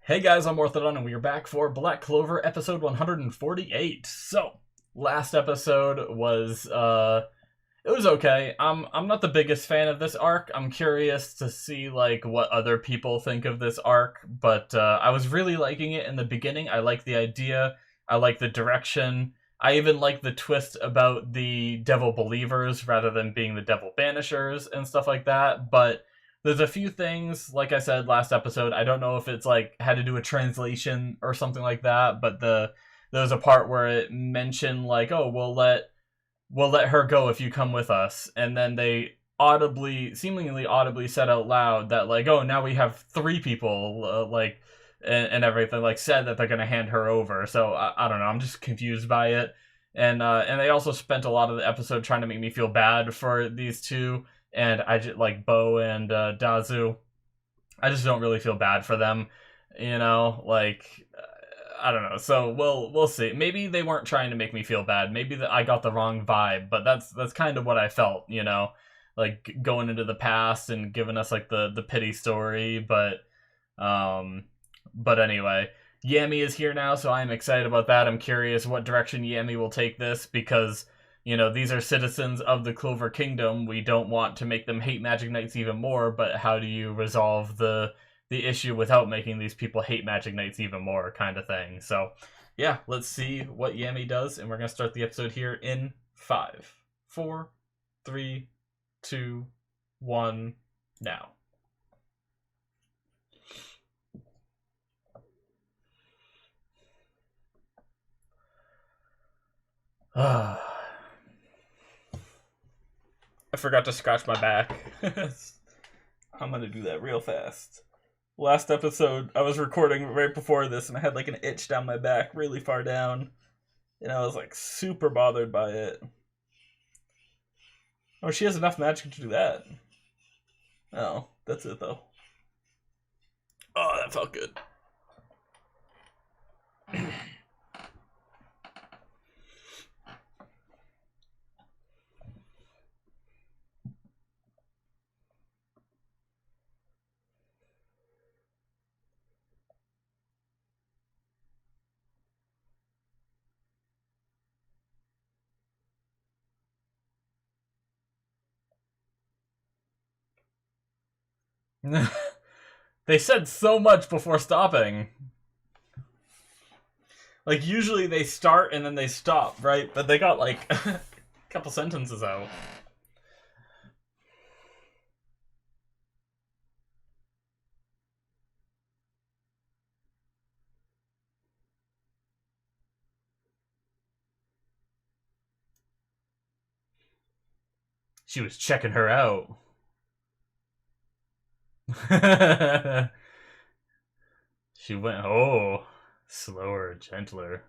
Hey guys, I'm Morthadon, and we are back for Black Clover episode 148. So, last episode was it was okay. I'm not the biggest fan of this arc. I'm curious to see like what other people think of this arc, but I was really liking it in the beginning. I like the idea. I like the direction. I even like the twist about the devil believers rather than being the devil banishers and stuff like that, but there's a few things, like I said last episode, I don't know if it's like had to do with translation or something like that, but there's a part where it mentioned like, oh, we'll let her go if you come with us, and then they seemingly audibly said out loud that like, oh, now we have three people, and everything, like said that they're gonna hand her over. So I don't know, I'm just confused by it, and they also spent a lot of the episode trying to make me feel bad for these two. And I just like Bo and Dazu. I just don't really feel bad for them, Like I don't know. So we'll see. Maybe they weren't trying to make me feel bad. Maybe I got the wrong vibe. But that's kind of what I felt. Like going into the past and giving us like the pity story. But anyway, Yami is here now, so I'm excited about that. I'm curious what direction Yami will take this because these are citizens of the Clover Kingdom. We don't want to make them hate Magic Knights even more, but how do you resolve the issue without making these people hate Magic Knights even more, kind of thing. So, yeah, let's see what Yami does, and we're going to start the episode here in 5, 4, 3, 2, 1, now. I forgot to scratch my back. I'm gonna do that real fast. Last episode, I was recording right before this, and I had like an itch down my back, really far down. And I was like super bothered by it. Oh, she has enough magic to do that. Oh, that's it though. Oh, that felt good. They said so much before stopping. Like, usually they start and then they stop, right? But they got, like, a couple sentences out. She was checking her out. She went, oh, slower, gentler.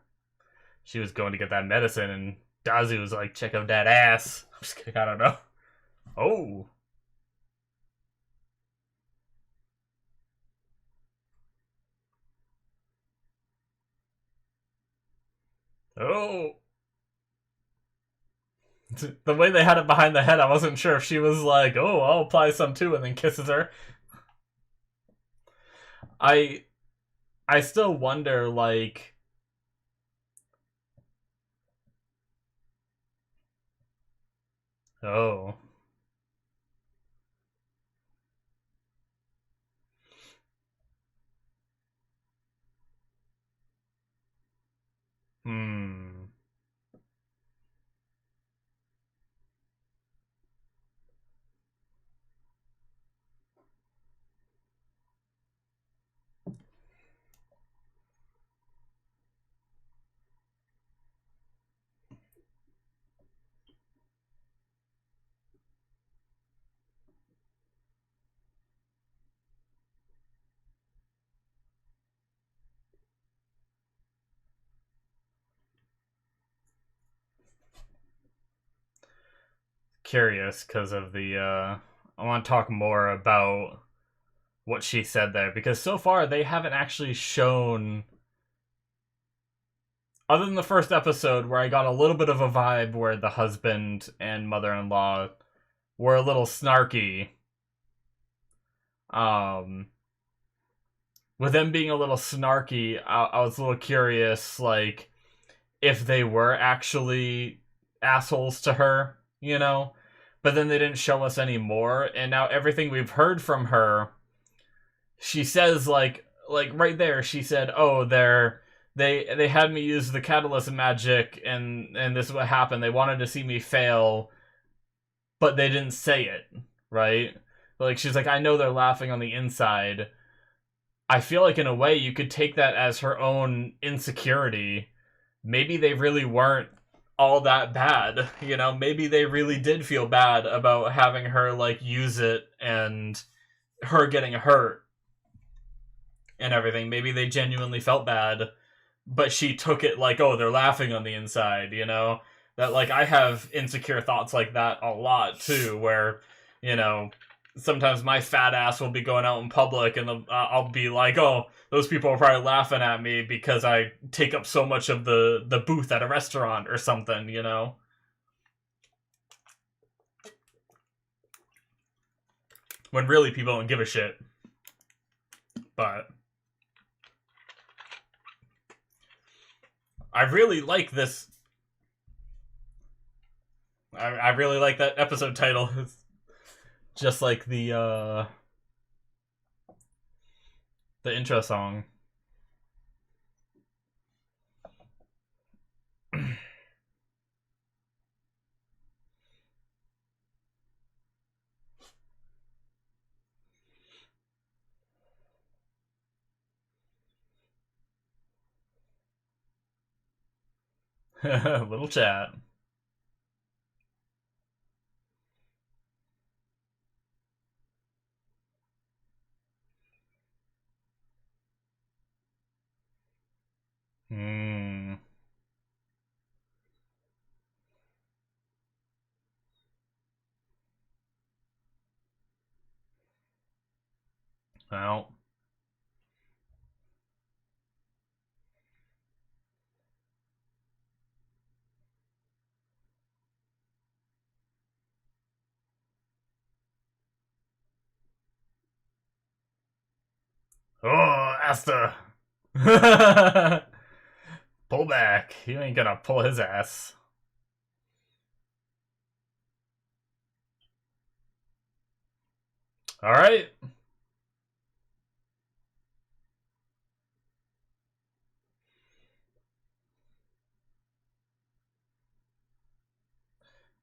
She was going to get that medicine, and Dazu was like, check out that ass. I'm just kidding, I don't know. Oh. Oh. The way they had it behind the head, I wasn't sure if she was like, oh, I'll apply some too, and then kisses her. I still wonder, like... Oh. Hmm. Curious, because of the, I want to talk more about what she said there, because so far they haven't actually shown, other than the first episode where I got a little bit of a vibe where the husband and mother-in-law were a little snarky. with them being a little snarky, I was a little curious, like, if they were actually assholes to her, you know? But then they didn't show us any more, and now everything we've heard from her, she says, like right there, she said, "Oh, they had me use the catalyst magic, and this is what happened. They wanted to see me fail, but they didn't say it, right?" Like, she's like, "I know they're laughing on the inside." I feel like in a way you could take that as her own insecurity. Maybe they really weren't all that bad, you know? Maybe they really did feel bad about having her, like, use it and her getting hurt and everything. Maybe they genuinely felt bad, but she took it like, oh, they're laughing on the inside, you know? That, like, I have insecure thoughts like that a lot, too, where, you know, sometimes my fat ass will be going out in public and I'll be like, oh, those people are probably laughing at me because I take up so much of the booth at a restaurant or something, you know? When really people don't give a shit. But I really like this. I really like that episode title. It's just like the intro song. Little chat. Hmm. Well. Oh, Asta. Pull back. You ain't gonna pull his ass. Alright.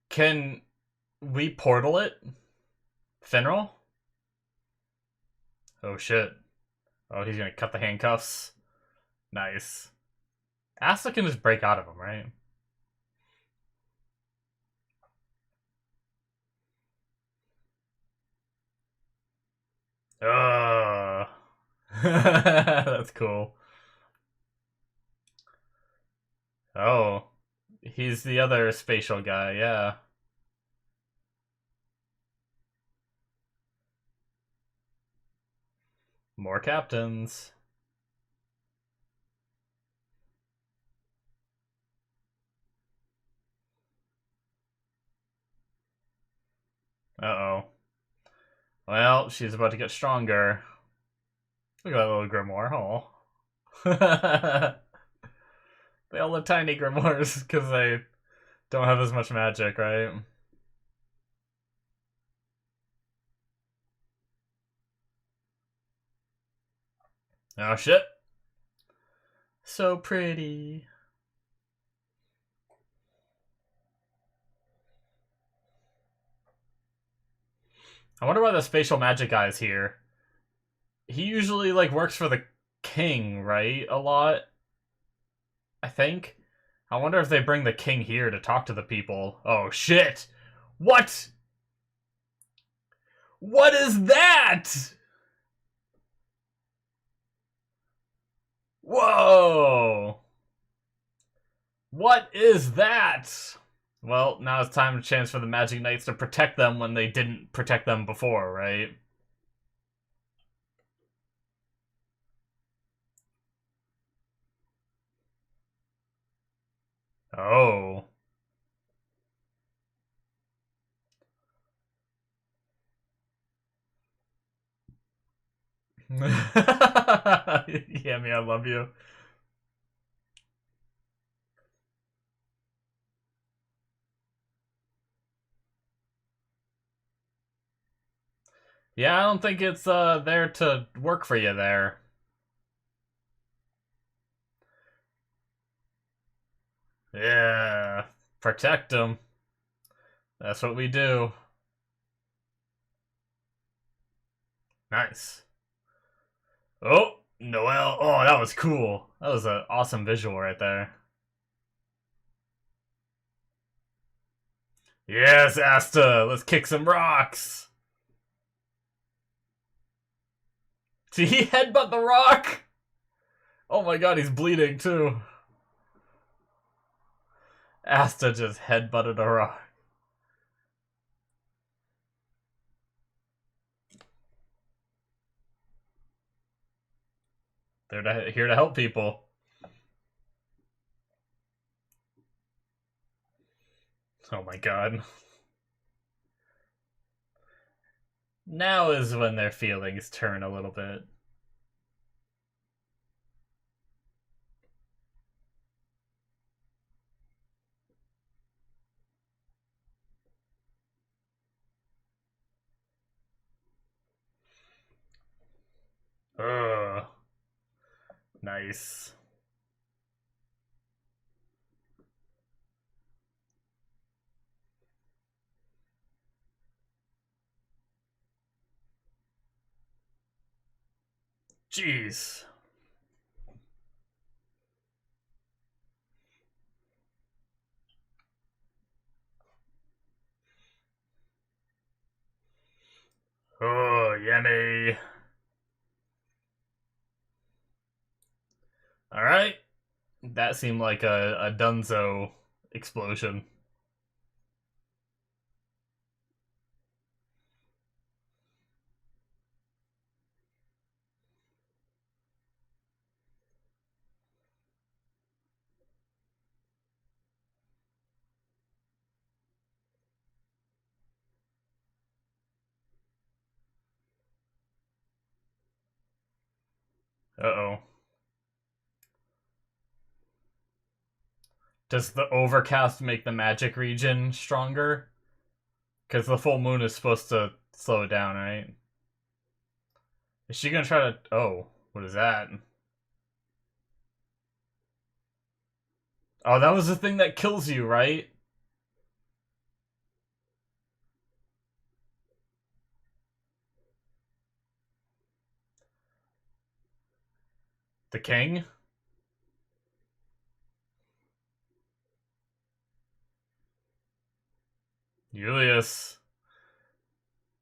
Can we portal it? Finral? Oh shit. Oh, he's gonna cut the handcuffs. Nice. Asta can just break out of them, right? Oh. That's cool. Oh. He's the other spatial guy, yeah. More captains. Uh-oh. Well, she's about to get stronger. Look at that little grimoire. Oh. They all look tiny grimoires because they don't have as much magic, right? Oh shit. So pretty. I wonder why the spatial magic guy is here. He usually, like, works for the king, right? A lot. I think. I wonder if they bring the king here to talk to the people. Oh shit! What? What is that? Whoa! What is that? Well, now it's time to chance for the Magic Knights to protect them when they didn't protect them before, right? Oh. Yeah, me, I love you. Yeah, I don't think it's there to work for you there. Yeah, protect them. That's what we do. Nice. Oh, Noel. Oh, that was cool. That was an awesome visual right there. Yes, Asta, let's kick some rocks. Did he headbutt the rock? Oh my god, he's bleeding too. Asta just headbutted a rock. They're here to help people. Oh my god. Now is when their feelings turn a little bit. Ugh. Nice. Jeez. Oh, yummy. Alright. That seemed like a Dunzo explosion. Uh-oh. Does the overcast make the magic region stronger? Because the full moon is supposed to slow it down, right? Is she gonna try to... Oh, what is that? Oh, that was the thing that kills you, right? The king? Julius.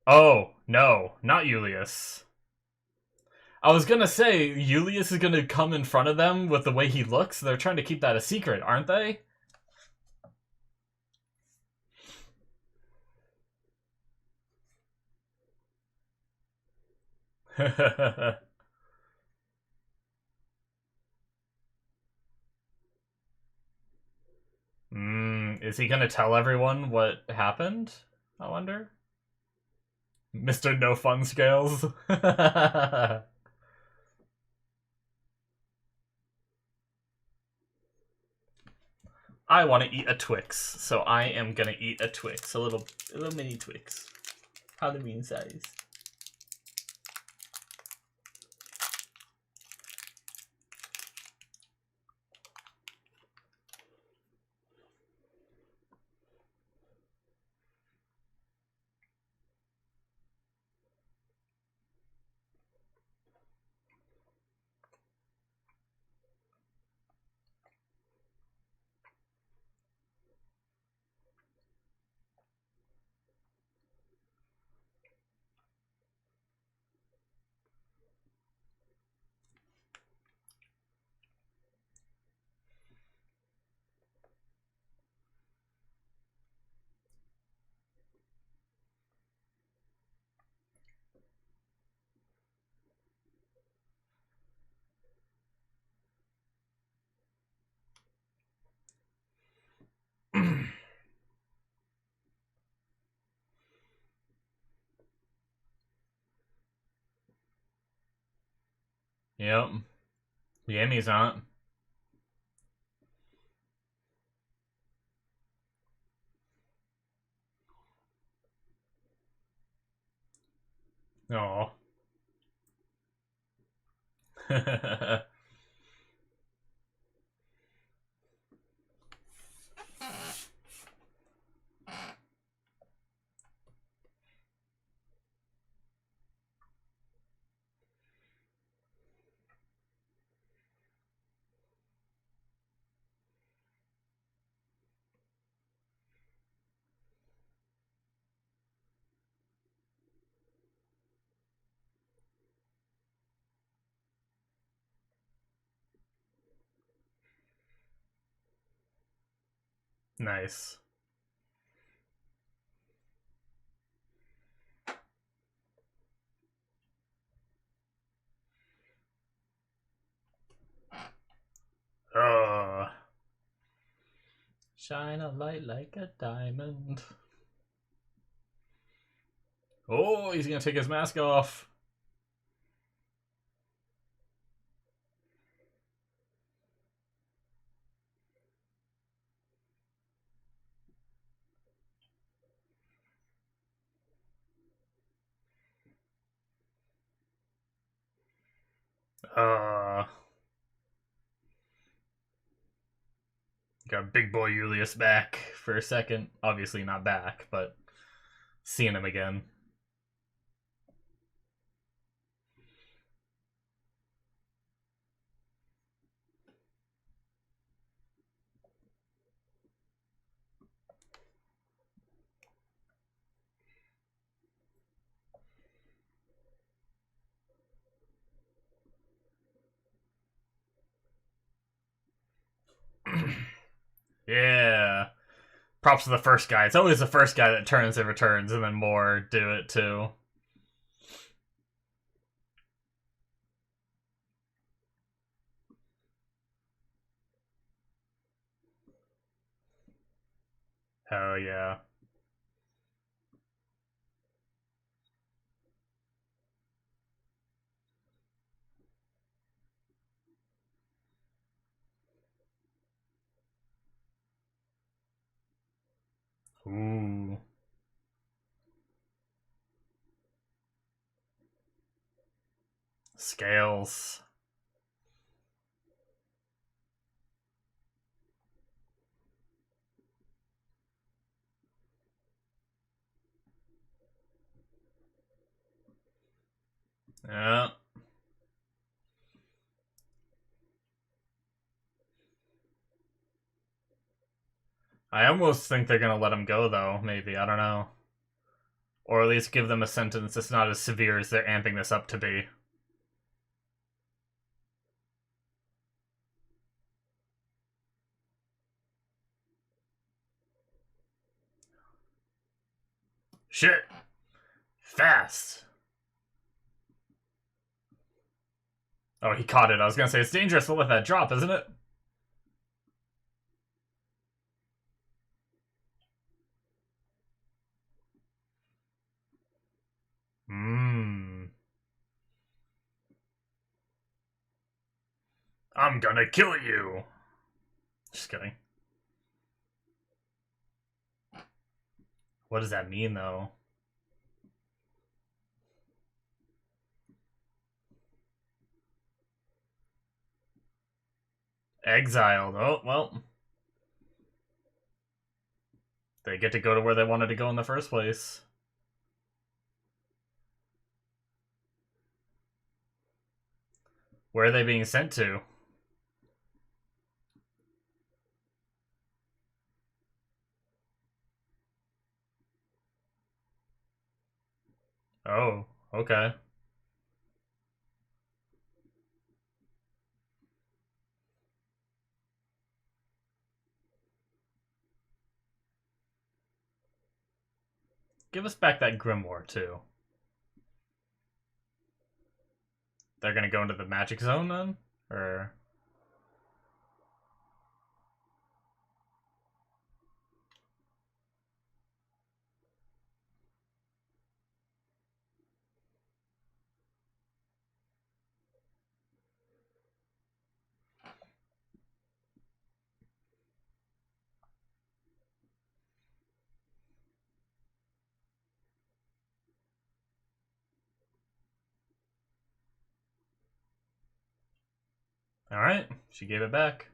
Oh, no, not Julius. I was gonna say, Julius is gonna come in front of them with the way he looks. They're trying to keep that a secret, aren't they? Is he gonna tell everyone what happened? I wonder. Mr. No Fun Scales. I want to eat a Twix, so I am gonna eat a Twix, a little mini Twix, Halloween size. Yep. Yami's not. Oh. Nice. Oh. Shine a light like a diamond. Oh, he's gonna take his mask off. Got big boy Julius back for a second. Obviously not back, but seeing him again. Yeah. Props to the first guy. It's always the first guy that turns and returns, and then more do it too. Hell yeah. Ooh. Scales. Yeah. I almost think they're gonna let him go, though, maybe. I don't know. Or at least give them a sentence that's not as severe as they're amping this up to be. Shit! Fast! Oh, he caught it. I was gonna say, it's dangerous to let that drop, isn't it? Mmm. I'm gonna kill you! Just kidding. What does that mean, though? Exiled. Oh, well. They get to go to where they wanted to go in the first place. Where are they being sent to? Oh, okay. Give us back that grimoire, too. They're gonna go into the magic zone, then? Or... Alright, she gave it back.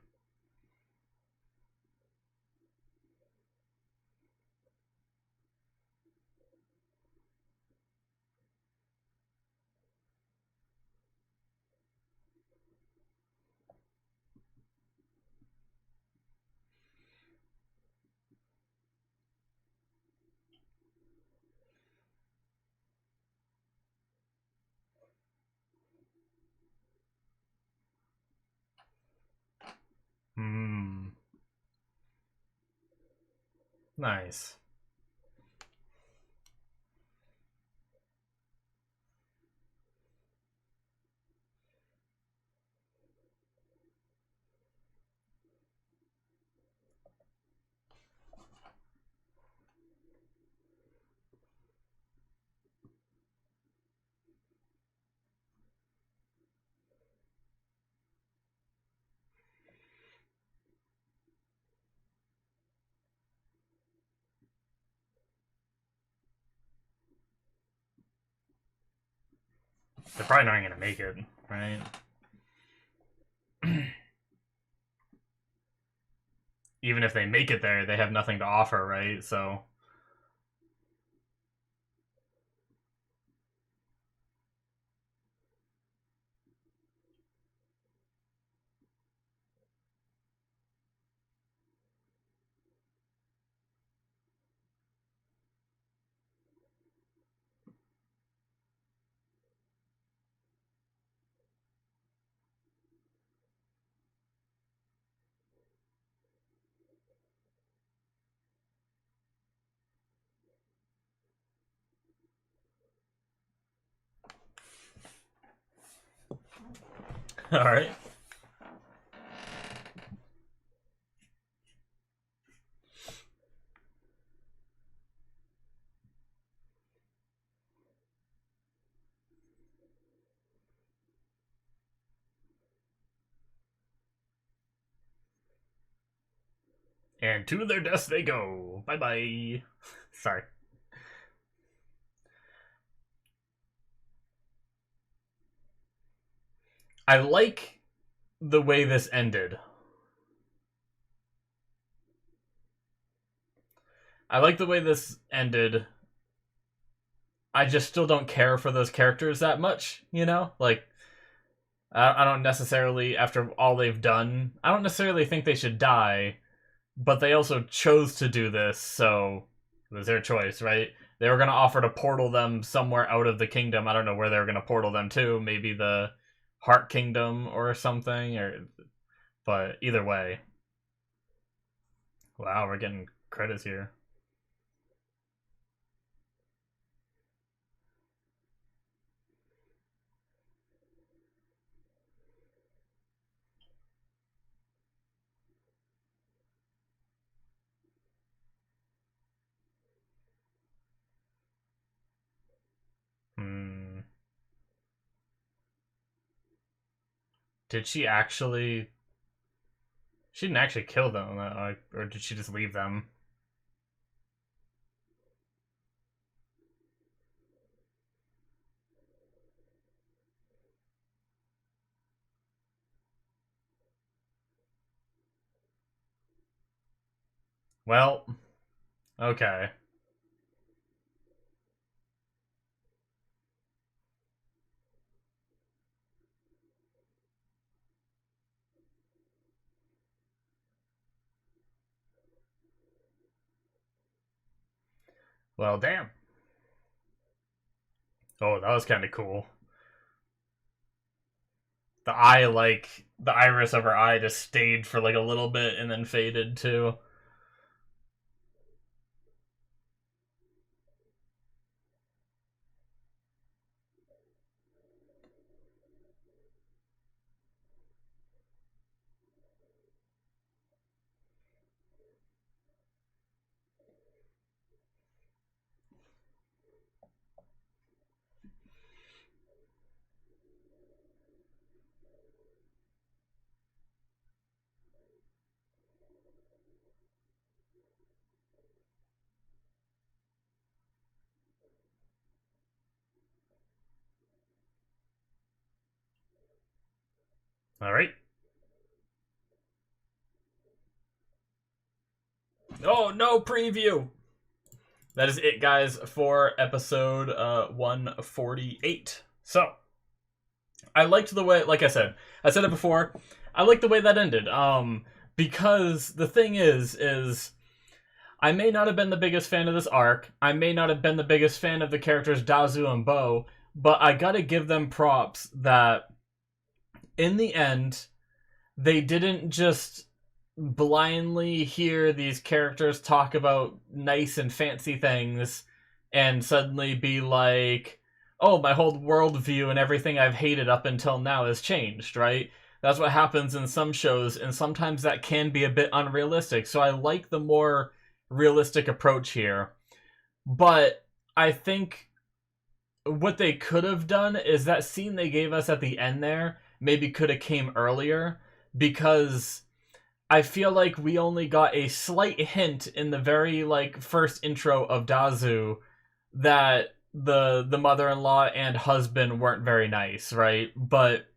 Hmm. Nice. They're probably not gonna make it, right? Even if they make it there, they have nothing to offer, right? So. Alright. And to their deaths they go. Bye bye. Sorry. I like the way this ended. I like the way this ended. I just still don't care for those characters that much, you know? Like, I don't necessarily, after all they've done, I don't necessarily think they should die, but they also chose to do this, so it was their choice, right? They were going to offer to portal them somewhere out of the kingdom. I don't know where they were going to portal them to. Maybe the Heart Kingdom or something, but either way. Wow, we're getting credits here. Hmm. Did she actually... She didn't actually kill them, or did she just leave them? Well, okay. Well, damn. Oh, that was kind of cool. The eye, like, the iris of her eye just stayed for like a little bit and then faded too. All right. Oh, no preview! That is it, guys, for episode 148. So, I liked the way, like I said it before, I liked the way that ended. Because the thing is I may not have been the biggest fan of this arc. I may not have been the biggest fan of the characters Dazu and Bo, but I gotta give them props that in the end, they didn't just blindly hear these characters talk about nice and fancy things and suddenly be like, oh, my whole worldview and everything I've hated up until now has changed, right? That's what happens in some shows, and sometimes that can be a bit unrealistic. So I like the more realistic approach here. But I think what they could have done is that scene they gave us at the end there maybe could have came earlier, because I feel like we only got a slight hint in the very first intro of Dazu that the mother-in-law and husband weren't very nice, right? But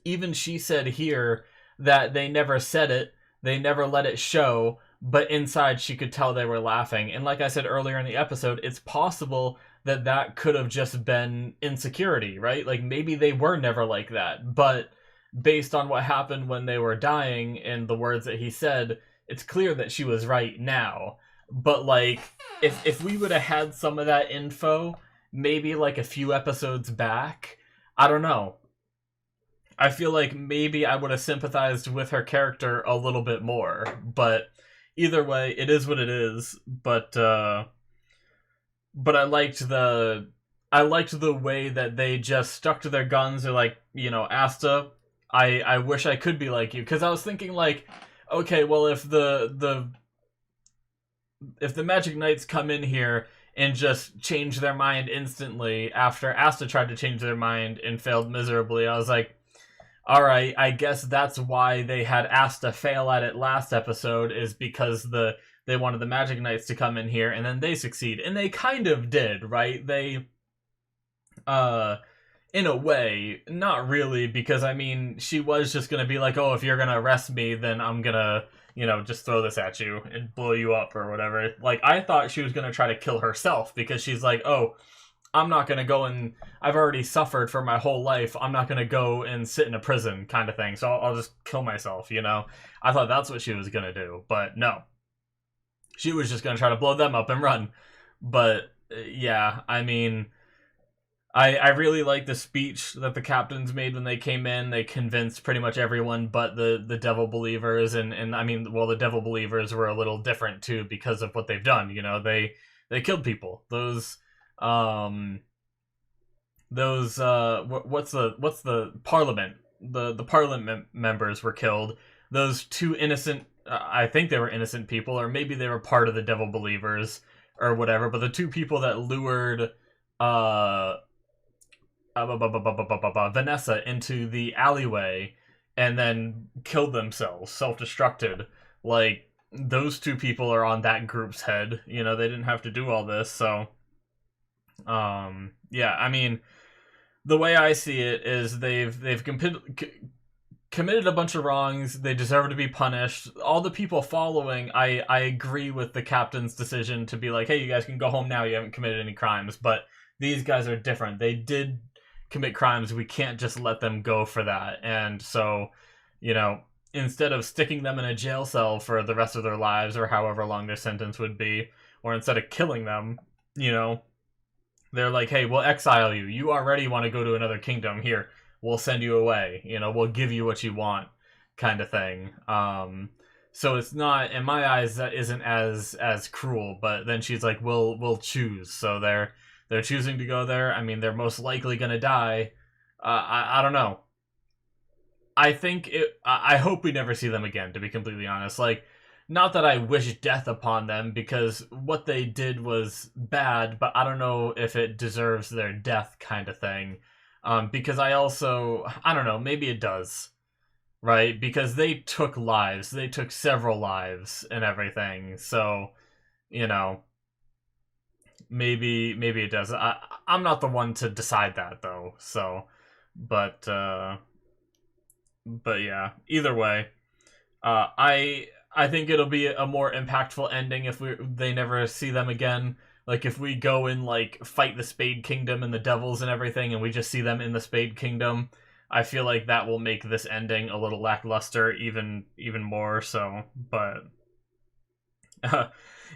even she said here that they never said it, they never let it show, but inside she could tell they were laughing. And like I said earlier in the episode, it's possible that that could have just been insecurity, right? Like maybe they were never like that, but based on what happened when they were dying and the words that he said, it's clear that she was right now. But if we would have had some of that info, maybe a few episodes back, I don't know. I feel like maybe I would have sympathized with her character a little bit more. But either way, it is what it is. But I liked the way that they just stuck to their guns. They're like, Asta, I wish I could be like you, because I was thinking okay, well, if the Magic Knights come in here and just change their mind instantly after Asta tried to change their mind and failed miserably, I was like, all right, I guess that's why they had Asta fail at it last episode, is because they wanted the Magic Knights to come in here and then they succeed, and they kind of did, right? They in a way, not really, because I mean, she was just gonna be like, oh, if you're gonna arrest me, then I'm gonna, just throw this at you and blow you up or whatever. I thought she was gonna try to kill herself, because she's like, oh, I'm not gonna go and I've already suffered for my whole life. I'm not gonna go and sit in a prison kind of thing. So I'll just kill myself, I thought that's what she was gonna do, but no. She was just gonna try to blow them up and run. But yeah, I mean, I really like the speech that the captains made when they came in. They convinced pretty much everyone but the devil believers, and I mean, well, the devil believers were a little different too because of what they've done. They killed people. What's the parliament? The parliament members were killed. Those two innocent, I think they were innocent people, or maybe they were part of the devil believers or whatever. But the two people that lured Vanessa into the alleyway and then killed themselves, self-destructed. Those two people are on that group's head. They didn't have to do all this, so yeah, I mean, the way I see it is they've committed a bunch of wrongs. They deserve to be punished. All the people following, I agree with the captain's decision to be like, hey, you guys can go home now, you haven't committed any crimes. But these guys are different. They did commit crimes. We can't just let them go for that. And so, instead of sticking them in a jail cell for the rest of their lives, or however long their sentence would be, or instead of killing them, they're like, hey, we'll exile you. You already want to go to another kingdom. Here, we'll send you away. We'll give you what you want, kind of thing. So it's not, in my eyes, that isn't as cruel. But then she's like, we'll choose. So they're choosing to go there. I mean, they're most likely gonna die. I don't know. I hope we never see them again, to be completely honest. Not that I wish death upon them, because what they did was bad, but I don't know if it deserves their death, kind of thing. Because I don't know, maybe it does, right? Because they took lives. They took several lives and everything. So, maybe it does. I'm not the one to decide that, though. So, but yeah, either way, I think it'll be a more impactful ending if they never see them again. Like if we go and like fight the Spade Kingdom and the devils and everything, and we just see them in the Spade Kingdom, I feel like that will make this ending a little lackluster, even more so. But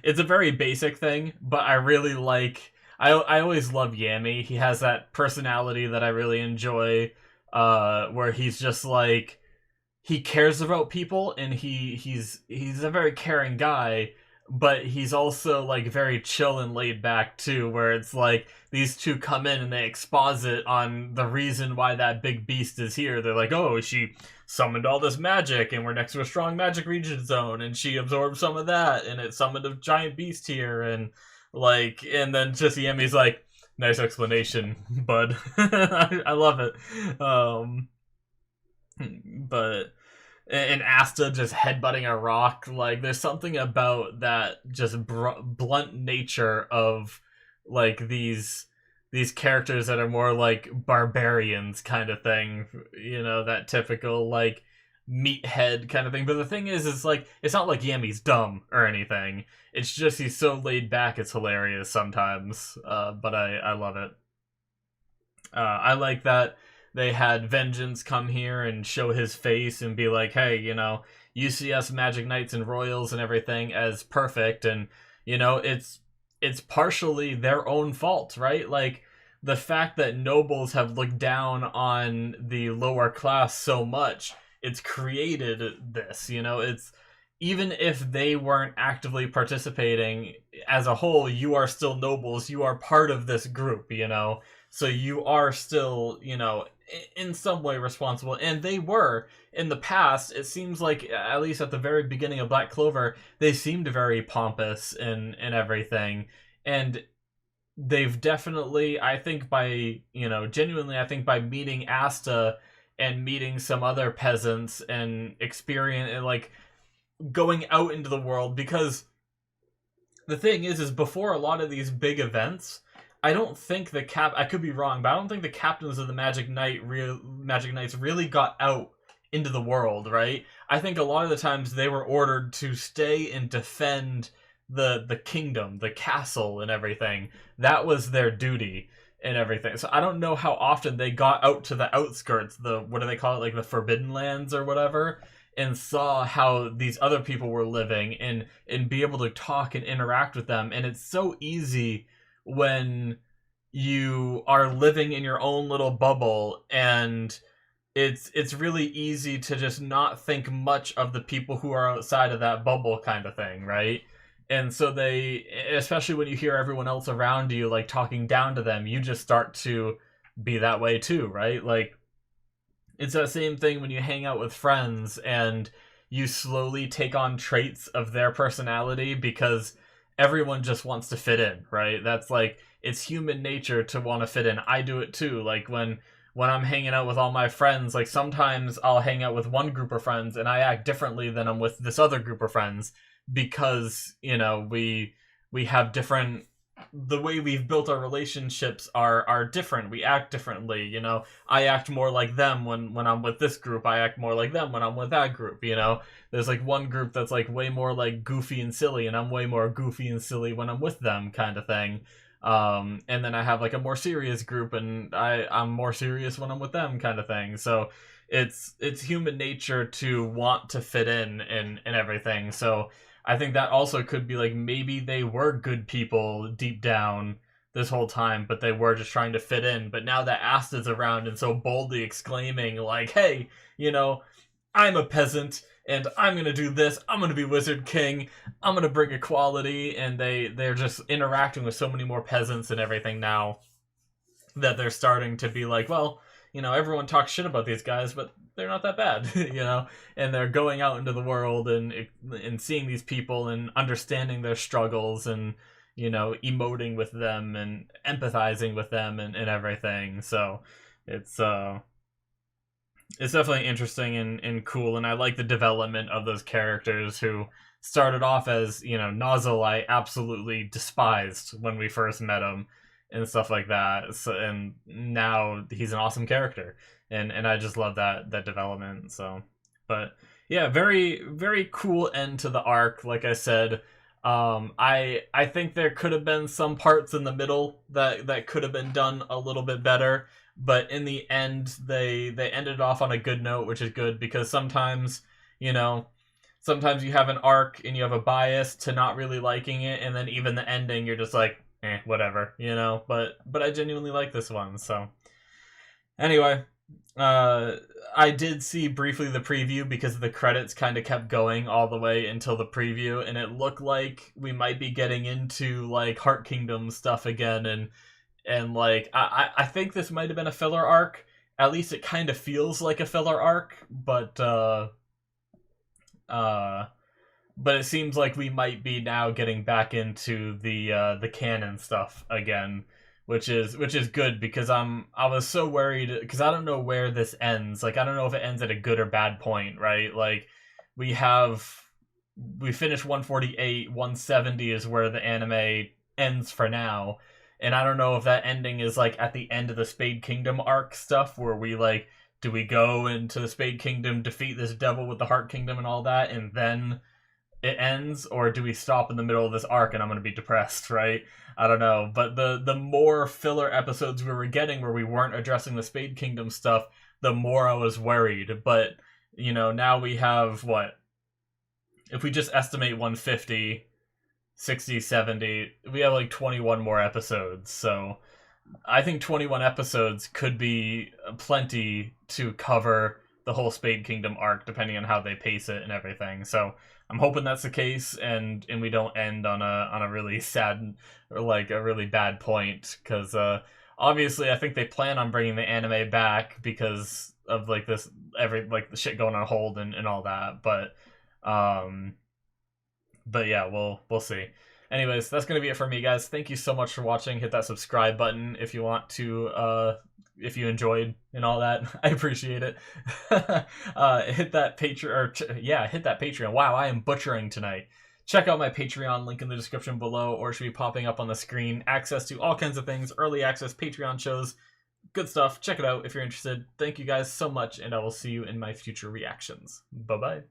it's a very basic thing, but I really like. I always love Yami. He has that personality that I really enjoy, where he's just like he cares about people and he's a very caring guy, but he's also like very chill and laid back too, where it's like these two come in and they exposit on the reason why that big beast is here. They're like, oh, she summoned all this magic and we're next to a strong magic region zone and she absorbed some of that and it summoned a giant beast here, and like, and then just Yami's like, nice explanation, bud. I love it. But and Asta just headbutting a rock, like there's something about that just blunt nature of like these characters that are more like barbarians kind of thing, you know, that typical like meathead kind of thing. But the thing is, it's like it's not like Yami's dumb or anything. It's just he's so laid back, it's hilarious sometimes. But I love it. I like that they had Vengeance come here and show his face and be like, hey, you know, you see us Magic Knights and Royals and everything as perfect, and you know, it's partially their own fault, right? Like the fact that nobles have looked down on the lower class so much, it's created this, you know, it's even if they weren't actively participating as a whole, you are still nobles, you are part of this group, you know, so you are still, you know, in some way responsible. And they were in the past. It seems like, at least at the very beginning of Black Clover, they seemed very pompous and everything. And they've definitely, I think by, you know, genuinely, I think by meeting Asta and meeting some other peasants and experience and like going out into the world, because the thing is before a lot of these big events, I don't think I could be wrong, but I don't think the captains of the Magic Knights really got out into the world, right? I think a lot of the times they were ordered to stay and defend the kingdom, the castle and everything. That was their duty and everything. So I don't know how often they got out to the outskirts, what do they call it, like the Forbidden Lands or whatever, and saw how these other people were living and be able to talk and interact with them. And it's so easy when you are living in your own little bubble, and it's really easy to just not think much of the people who are outside of that bubble kind of thing, right? And so they, especially when you hear everyone else around you like talking down to them, you just start to be that way too, right? Like it's that same thing when you hang out with friends and you slowly take on traits of their personality because everyone just wants to fit in, right? That's like, it's human nature to want to fit in. I do it too. Like when I'm hanging out with all my friends, like sometimes I'll hang out with one group of friends and I act differently than I'm with this other group of friends because, you know, we have different, the way we've built our relationships are different. We act differently, you know. I act more like them when I'm with this group. I act more like them when I'm with that group, you know. There's like one group that's like way more like goofy and silly, and I'm way more goofy and silly when I'm with them kind of thing. And then I have like a more serious group and I'm more serious when I'm with them kind of thing. So it's human nature to want to fit in and everything. So I think that also could be like maybe they were good people deep down this whole time, but they were just trying to fit in. But now that Asta's around and so boldly exclaiming like, hey, you know, I'm a peasant and I'm going to do this. I'm going to be Wizard King. I'm going to bring equality. And they're just interacting with so many more peasants and everything now that they're starting to be like, well, you know, everyone talks shit about these guys, but they're not that bad, you know? And they're going out into the world and seeing these people and understanding their struggles and, you know, emoting with them and empathizing with them and everything. So it's definitely interesting and cool, and I like the development of those characters who started off as, you know, Nozzle I absolutely despised when we first met him and stuff like that. So, and now he's an awesome character, and I just love that development. So But yeah, very very cool end to the arc. Like I said, I think there could have been some parts in the middle that could have been done a little bit better, but in the end, they ended off on a good note, which is good because sometimes, you know, sometimes you have an arc and you have a bias to not really liking it, and then even the ending, you're just like, whatever, you know. But I genuinely like this one, so anyway. Uh, I did see briefly the preview because the credits kind of kept going all the way until the preview, and it looked like we might be getting into like Heart Kingdom stuff again, and like I think this might have been a filler arc. At least it kind of feels like a filler arc, uh, but it seems like we might be now getting back into the canon stuff again, which is good because I was so worried because I don't know where this ends. Like I don't know if it ends at a good or bad point, right? Like we finished 148, 170 is where the anime ends for now. And I don't know if that ending is like at the end of the Spade Kingdom arc stuff where we like do we go into the Spade Kingdom, defeat this devil with the Heart Kingdom and all that, and then it ends, or do we stop in the middle of this arc and I'm going to be depressed, right? I don't know. But the more filler episodes we were getting where we weren't addressing the Spade Kingdom stuff, the more I was worried. But, you know, now we have, what? If we just estimate 150, 60, 70, we have like 21 more episodes. So I think 21 episodes could be plenty to cover the whole Spade Kingdom arc, depending on how they pace it and everything. So I'm hoping that's the case, and we don't end on a really sad or like a really bad point, because obviously I think they plan on bringing the anime back because of like this the shit going on hold and all that. But yeah, we'll see. Anyways, that's going to be it for me, guys. Thank you so much for watching. Hit that subscribe button if you want to, if you enjoyed and all that. I appreciate it. Hit that Patreon, hit that Patreon. Wow, I am butchering tonight. Check out my Patreon, link in the description below, or should be popping up on the screen. Access to all kinds of things, early access, Patreon shows, good stuff. Check it out if you're interested. Thank you guys so much, and I will see you in my future reactions. Bye-bye.